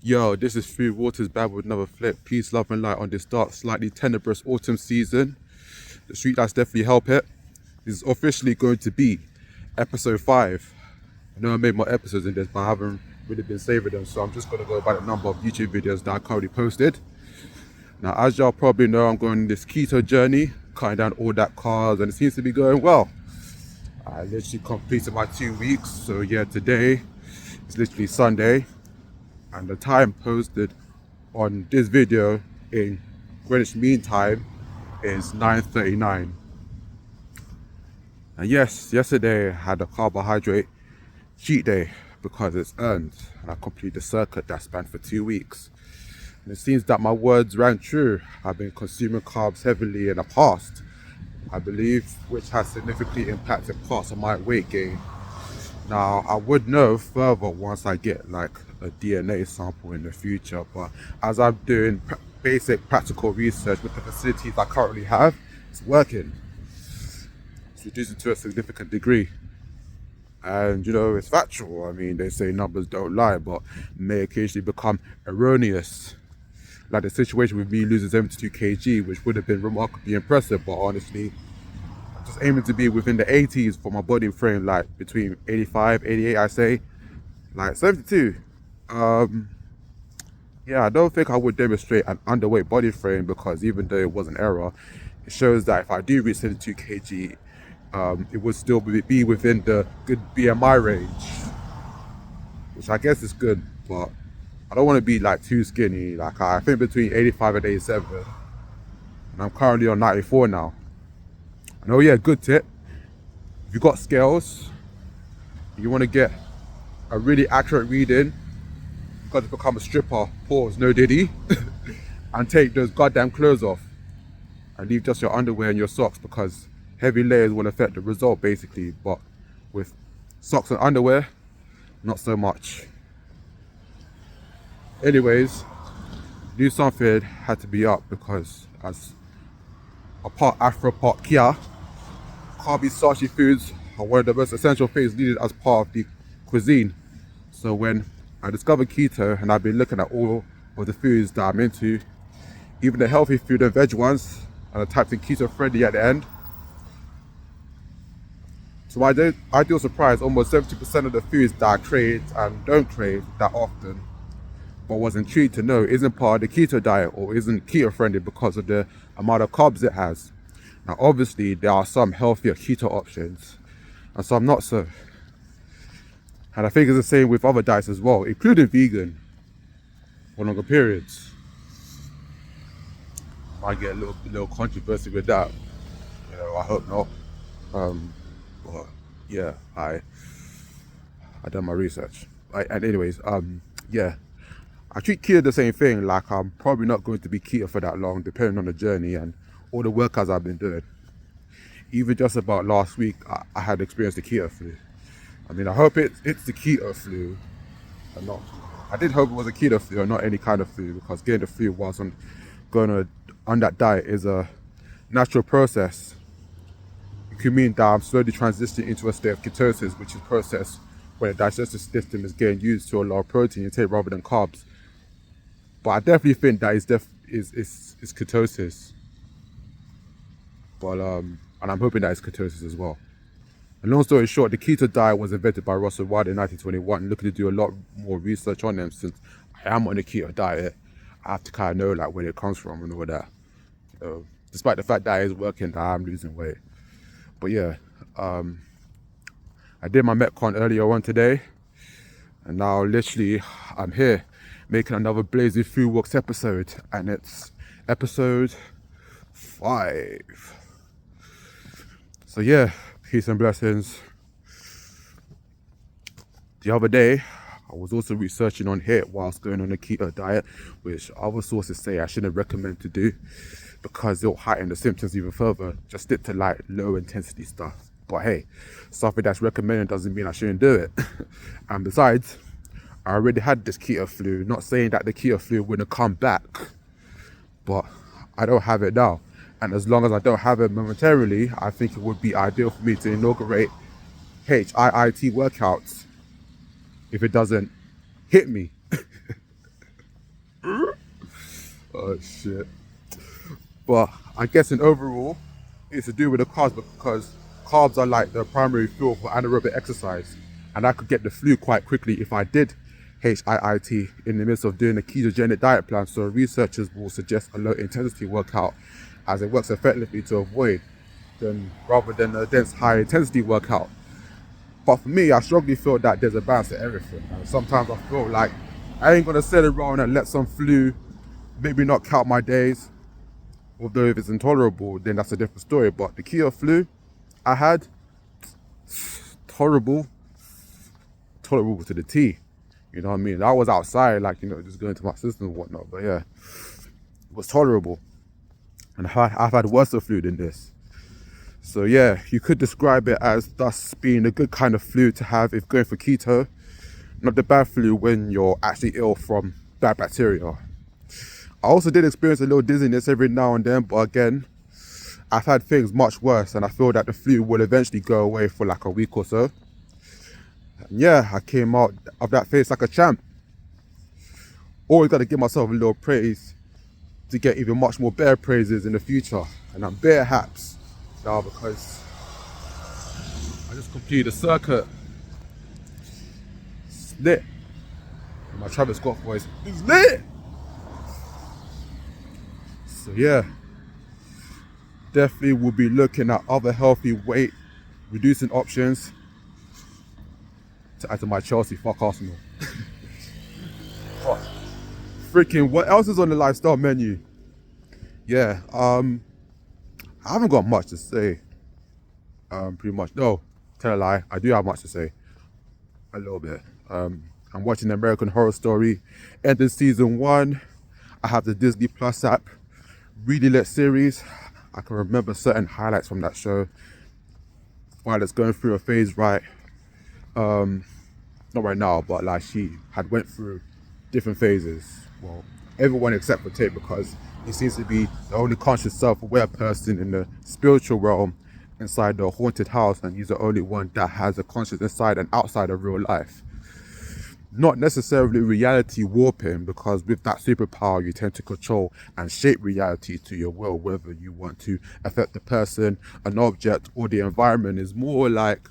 Yo, this is Thru Waters back with another flip. Peace, love, and light on this dark, slightly tenebrous autumn season. The street lights definitely help it. This is officially going to be episode 5. I know I made more episodes in this, but I haven't really been saving them, so I'm just going to go by the number of YouTube videos that I currently posted. Now, as y'all probably know, I'm going on this keto journey, cutting down all that carbs, and it seems to be going well. I literally completed my 2 weeks, so yeah, today is literally Sunday. And the time posted on this video in Greenwich Mean Time is 9:39. And yes, yesterday I had a carbohydrate cheat day because it's earned and I completed the circuit that spanned for 2 weeks. And it seems that my words rang true. I've been consuming carbs heavily in the past, I believe, which has significantly impacted parts of my weight gain. Now, I would know further once I get like a DNA sample in the future, but as I'm doing basic practical research with the facilities I currently have, it's working. It's reducing to a significant degree. And you know, it's factual. I mean, they say numbers don't lie, but may occasionally become erroneous. Like the situation with me losing 72 kg, which would have been remarkably impressive, but honestly, just aiming to be within the 80s for my body frame, like between 85, 88, I say. Like 72. Yeah, I don't think I would demonstrate an underweight body frame because even though it was an error, it shows that if I do reach 72 kg, it would still be within the good BMI range, which I guess is good, but I don't want to be like too skinny. Like I think between 85 and 87, and I'm currently on 94 now. And oh yeah, good tip. If you got scales, you want to get a really accurate reading, got to become a stripper, pause, no diddy, and take those goddamn clothes off and leave just your underwear and your socks because heavy layers will affect the result basically, but with socks and underwear, not so much. Anyways, do something had to be up because as a part Afro, part Kia, carby starchy foods are one of the most essential things needed as part of the cuisine. So when I discovered keto and I've been looking at all of the foods that I'm into, even the healthy food and veg ones, and I typed in keto friendly at the end. To my ideal surprise, almost 70% of the foods that I crave and don't crave that often, but was intrigued to know isn't part of the keto diet or isn't keto friendly because of the amount of carbs it has. Now obviously there are some healthier keto options and some not so. And I think it's the same with other diets as well, including vegan for longer periods. Might get a little controversy with that. You know, I hope not. But yeah, I done my research. And anyways, yeah. I treat keto the same thing, like I'm probably not going to be keto for that long, depending on the journey and all the workouts I've been doing. Even just about last week, I had experienced the keto flu. I mean, I hope it's the keto flu, and not. I did hope it was a keto flu, and not any kind of flu, because getting the flu whilst going on that diet is a natural process. It could mean that I'm slowly transitioning into a state of ketosis, which is a process where the digestive system is getting used to a lot of protein intake rather than carbs. But I definitely think that is ketosis. But and I'm hoping that it's ketosis as well. And long story short, the keto diet was invented by Russell Wilde in 1921. Looking to do a lot more research on them since I am on a keto diet. I have to kind of know like where it comes from and all that. Despite the fact that it is working, that I'm losing weight. But yeah, I did my Metcon earlier on today, and now literally I'm here making another Blazing Through Walks episode, and it's episode 5. So yeah, peace and blessings. The other day, I was also researching on HIIT whilst going on a keto diet, which other sources say I shouldn't recommend to do because it'll heighten the symptoms even further. Just stick to like low intensity stuff. But hey, something that's recommended doesn't mean I shouldn't do it. And besides, I already had this keto flu. Not saying that the keto flu wouldn't come back, but I don't have it now. And as long as I don't have it momentarily, I think it would be ideal for me to inaugurate HIIT workouts if it doesn't hit me. Oh shit. But I guess in overall, it's to do with the carbs because carbs are like the primary fuel for anaerobic exercise. And I could get the flu quite quickly if I did HIIT in the midst of doing a ketogenic diet plan. So researchers will suggest a low intensity workout as it works effectively to avoid rather than a dense high intensity workout. But for me, I strongly feel that there's a balance to everything. And sometimes I feel like I ain't gonna sit around and let some flu maybe not count my days. Although if it's intolerable, then that's a different story. But the keto flu I had, tolerable to the T. You know what I mean? I was outside, like, just going to my system and whatnot. But yeah, it was tolerable. And I've had worse flu than this. So yeah, you could describe it as thus being a good kind of flu to have if going for keto. Not the bad flu when you're actually ill from bad bacteria. I also did experience a little dizziness every now and then, but again, I've had things much worse and I feel that the flu will eventually go away for like a week or so. And yeah, I came out of that phase like a champ. Always got to give myself a little praise to get even much more better praises in the future. And I'm bare haps now because I just completed a circuit. It's lit. My Travis Scott voice, it's lit! So yeah, definitely will be looking at other healthy weight reducing options to add to my Chelsea. Fuck Arsenal. Freaking, what else is on the lifestyle menu? Yeah, I haven't got much to say. Pretty much. No, tell a lie. I do have much to say. A little bit. I'm watching American Horror Story. Ended season 1. I have the Disney Plus app. Really lit series. I can remember certain highlights from that show while it's going through a phase not right now, but like she had went through different phases. Well, everyone except for Tate, because he seems to be the only conscious self-aware person in the spiritual realm inside the haunted house, and he's the only one that has a conscious inside and outside of real life. Not necessarily reality warping, because with that superpower you tend to control and shape reality to your will, whether you want to affect the person, an object, or the environment. Is more like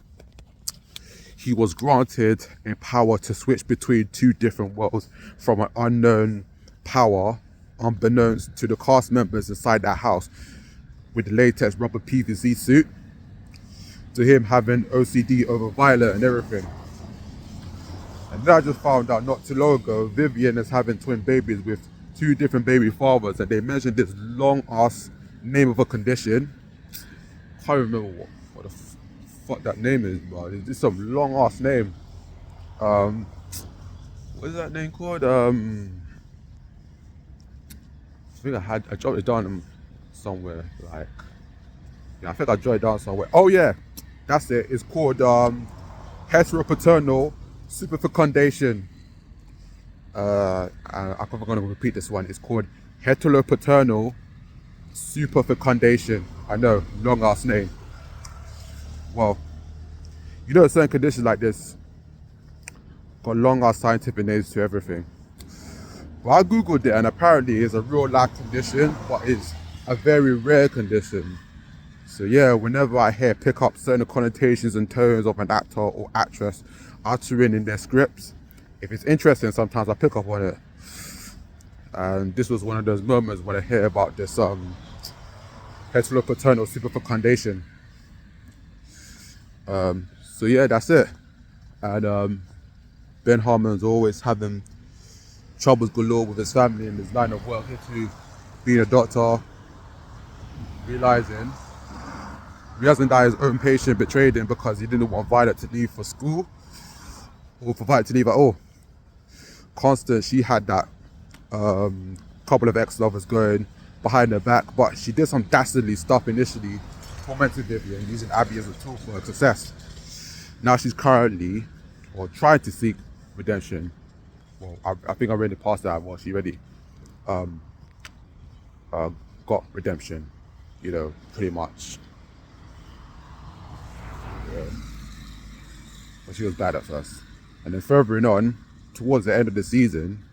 he was granted a power to switch between two different worlds from an unknown power, unbeknownst to the cast members inside that house, with the latex rubber PVC suit, to him having OCD over Violet and everything. And then I just found out not too long ago, Vivian is having twin babies with 2 different baby fathers, and they mentioned this long ass name of a condition. Can't remember what the fuck that name is, but it's some long ass name. What is that name called? I think I jotted it down somewhere. I think I jotted it down somewhere. Oh yeah, that's it. It's called heteropaternal superfecundation. I'm going to repeat this one. It's called heteropaternal superfecundation. I know, long ass name. Well, certain conditions like this got long ass scientific names to everything. Well, I googled it, and apparently it's a real life condition, but it's a very rare condition. So yeah, whenever I pick up certain connotations and tones of an actor or actress uttering in their scripts, if it's interesting, sometimes I pick up on it. And this was one of those moments when I hear about this heteropaternal superfecundation. So yeah, that's it. And Ben Harmon's always having troubles galore with his family and his line of work into being a doctor, realizing that his own patient betrayed him because he didn't want Violet to leave for school, or for Violet to leave at all. Constance, she had that couple of ex-lovers going behind her back, but she did some dastardly stuff initially, tormented Vivian, using Abby as a tool for her success. Now she's currently, or trying to seek redemption. Well, I think I already passed that. Well, she already got redemption, pretty much. Yeah. But she was bad at first. And then furthering on, towards the end of the season,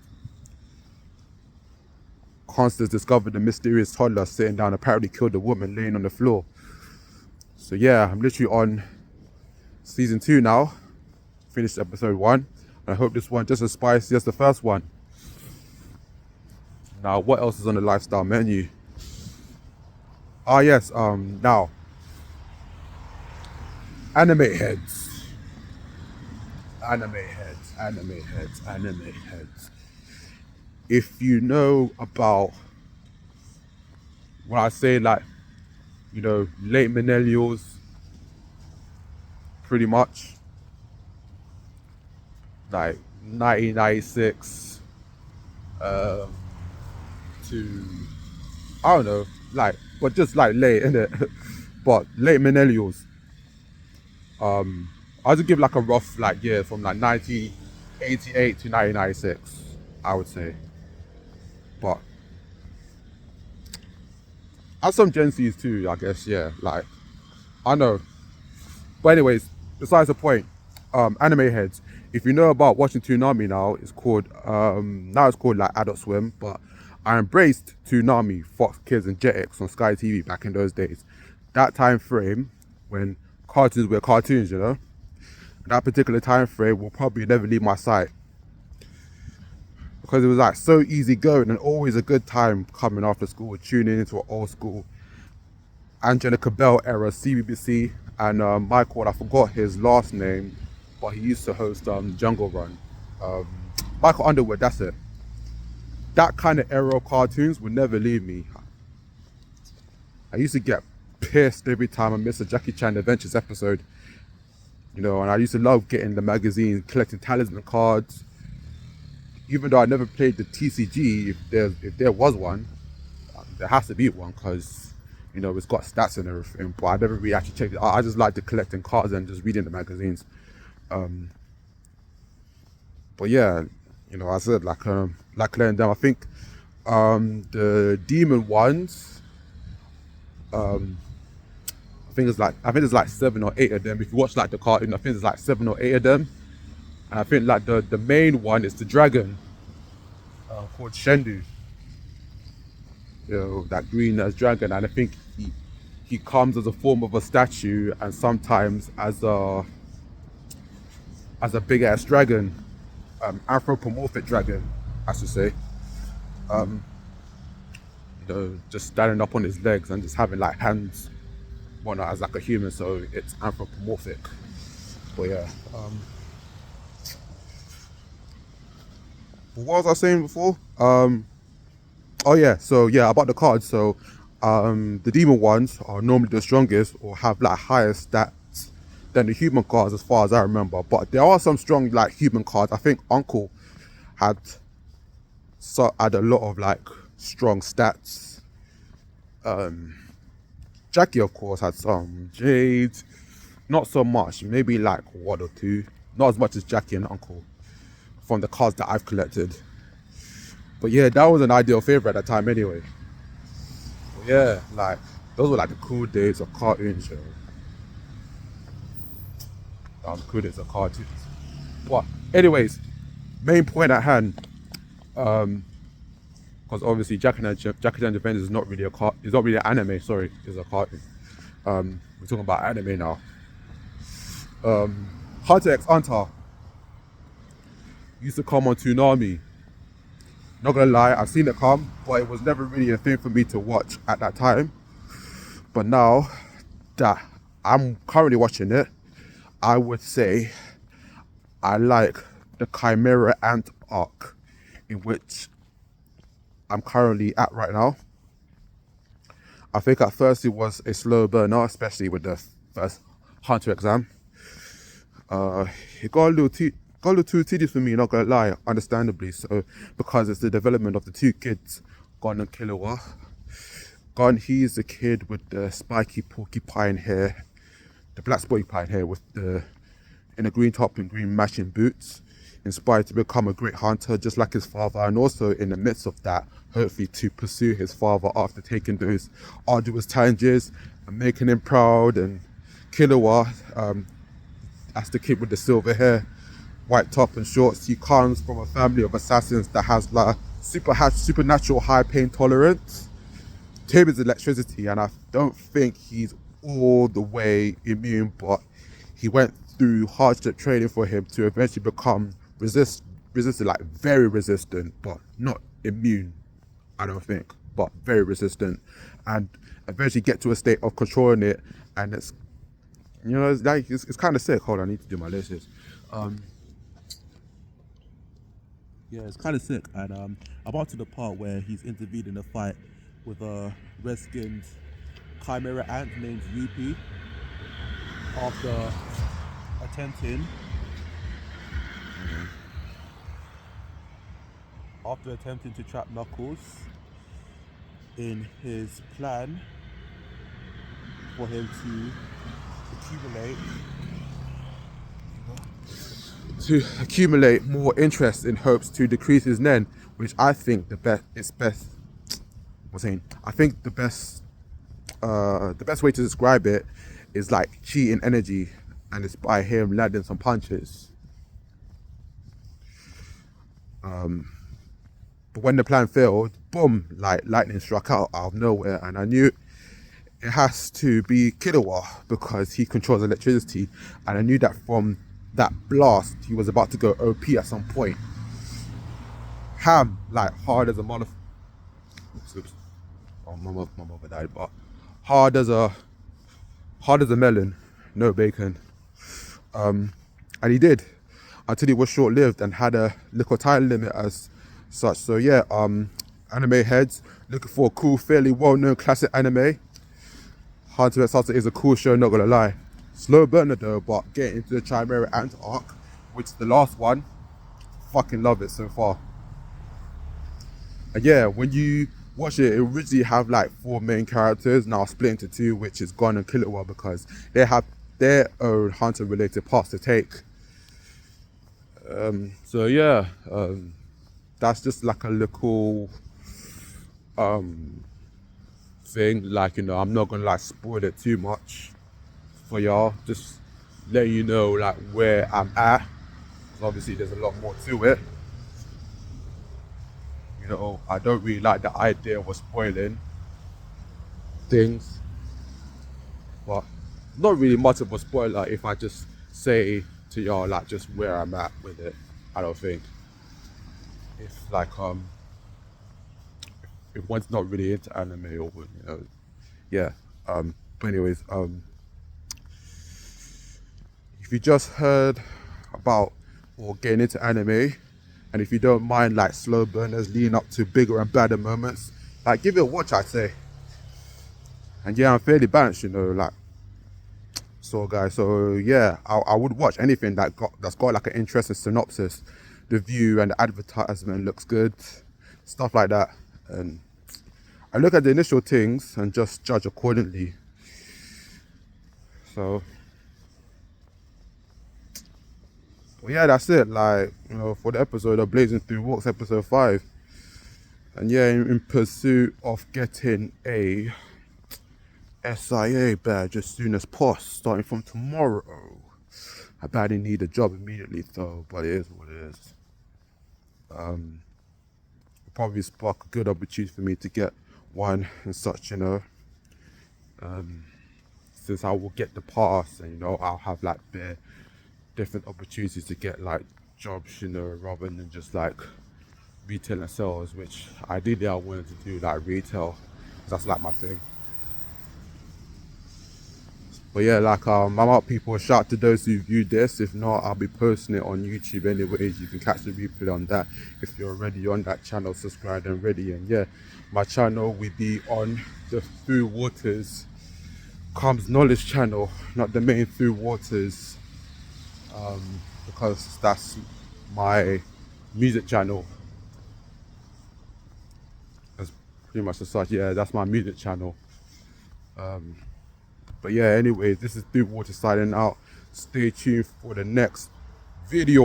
Constance discovered the mysterious toddler sitting down apparently killed a woman laying on the floor. So yeah, I'm literally on season 2 now. Finished episode 1. And I hope this one just as spicy as the first one. Now, what else is on the lifestyle menu? Ah yes, now, anime heads. Anime heads. If you know about, when I say like, you know, late millennials, pretty much, like 1996 to, I don't know, like, but just like late, innit? But late millennials. I'll just give like a rough like year from like 1988 to 1996, I would say. But and some Gen Zs too, I guess, yeah. Like, I know. But anyways, besides the point, anime heads. If you know about watching Toonami now, it's called like Adult Swim, but I embraced Toonami, Fox Kids and Jetix on Sky TV back in those days. That time frame when cartoons were cartoons, you know. That particular time frame will probably never leave my sight. Because it was like so easy going and always a good time coming after school, tuning into an old school Angelica Bell era CBBC, and Michael, I forgot his last name, but he used to host Jungle Run. Michael Underwood, that's it. That kind of era of cartoons would never leave me. I used to get pissed every time I missed a Jackie Chan Adventures episode, you know, and I used to love getting the magazine, collecting talisman cards. Even though I never played the TCG, if there was one, there has to be one because, you know, it's got stats and everything, but I never really actually checked it out. I just like to collecting cards and just reading the magazines. But yeah, you know, I said like letting them. I think the demon ones, I think it's like 7 or 8 of them. If you watch like the cartoon, I think it's like 7 or 8 of them. And I think like the main one is the dragon called Shendu. You know, that green as dragon, and I think he comes as a form of a statue and sometimes as a big ass dragon, anthropomorphic dragon, I should say. You know, just standing up on his legs and just having like hands, well, not as like a human, so it's anthropomorphic. But yeah. What was I saying before? Oh yeah, so yeah, about the cards. So the demon ones are normally the strongest or have like higher stats than the human cards as far as I remember. But there are some strong like human cards. I think Uncle had a lot of like strong stats. Jackie of course had some. Jade, not so much, maybe like 1 or 2. Not as much as Jackie and Uncle from the cards that I've collected. But yeah, that was an ideal favorite at the time anyway. But yeah, like those were like the cool days of cartoons, you know. Cool days of cartoons. But anyways, main point at hand, because obviously Jackie Chan Adventures is not really it's not really an anime, sorry, it's a cartoon. We're talking about anime now. Hunter x Hunter used to come on Toonami. Not gonna lie, I've seen it come, but it was never really a thing for me to watch at that time. But now that I'm currently watching it, I would say I like the Chimera Ant arc, in which I'm currently at right now. I think at first it was a slow burner, especially with the first Hunter exam. It got a little too tedious for me, not gonna lie, understandably so, because it's the development of the 2 kids, Gon and Killua. Gon, he's the kid with the spiky porcupine hair, the black porcupine hair in a green top and green matching boots, inspired to become a great hunter just like his father, and also in the midst of that, hopefully to pursue his father after taking those arduous challenges and making him proud. And Killua, that's the kid with the silver hair, white top and shorts. He comes from a family of assassins that has like supernatural high pain tolerance. To him is electricity, and I don't think he's all the way immune, but he went through hardship training for him to eventually become resistant, like very resistant, but not immune, I don't think, but very resistant, and eventually get to a state of controlling it. And it's, it's like it's kind of sick. Hold on, I need to do my laces. Yeah, it's kind of sick, and I'm about to the part where he's intervened in a fight with a red-skinned chimera ant named UP after attempting to trap Knuckles in his plan for him to accumulate more interest in hopes to decrease his nen, which I think I think the best way to describe it is like cheating energy, and it's by him landing some punches. But when the plan failed, boom, like lightning struck out of nowhere, and I knew it has to be Killua because he controls electricity, and I knew that from that blast he was about to go OP at some point. Ham, like hard as a mother. Oops. Oh, my mother died, but hard as a melon, no bacon. And he did, until it was short-lived and had a little time limit as such. So yeah, anime heads looking for a cool, fairly well-known classic anime. Hunter x Hunter is a cool show, not gonna lie. Slow burner though, but getting into the Chimera Ant arc, which is the last one, fucking love it so far. And yeah, when you watch it, it originally have like 4 main characters, now split into 2, which is Gon and Killua, because they have their own hunter-related parts to take. So yeah, that's just like a little thing. Like, I'm not gonna like spoil it too much for y'all. Just letting you know like where I'm at. 'Cause obviously there's a lot more to it. I don't really like the idea of spoiling things, but not really much of a spoiler if I just say to y'all like just where I'm at with it. I don't think if like if one's not really into anime or yeah. But anyways, if you just heard about or getting into anime, and if you don't mind like slow burners leading up to bigger and badder moments, like give it a watch, I'd say. And yeah, I'm fairly balanced, like. So guys, so yeah, I would watch anything that's got like an interesting synopsis, the view and the advertisement looks good, stuff like that. And I look at the initial things and just judge accordingly. So well, yeah, that's it. Like, for the episode of Blazing Through Walks, episode 5. And yeah, in pursuit of getting a SIA badge as soon as possible, starting from tomorrow. I badly need a job immediately though, but it is what it is. It'll probably spark a good opportunity for me to get one and such, since I will get the pass, and I'll have like different opportunities to get like jobs, rather than just like retail and sales, which ideally I wanted to do like retail, because that's like my thing. But yeah, like I'm out, people. Shout out to those who viewed this. If not, I'll be posting it on YouTube anyways. You can catch the replay on that if you're already on that channel, subscribed and ready. And yeah, my channel will be on the Thru Waters Comes Knowledge channel, not the main Thru Waters, because that's my music channel. That's pretty much the such. Yeah, that's my music channel. But yeah, anyways, this is Thru Waters signing out. Stay tuned for the next video.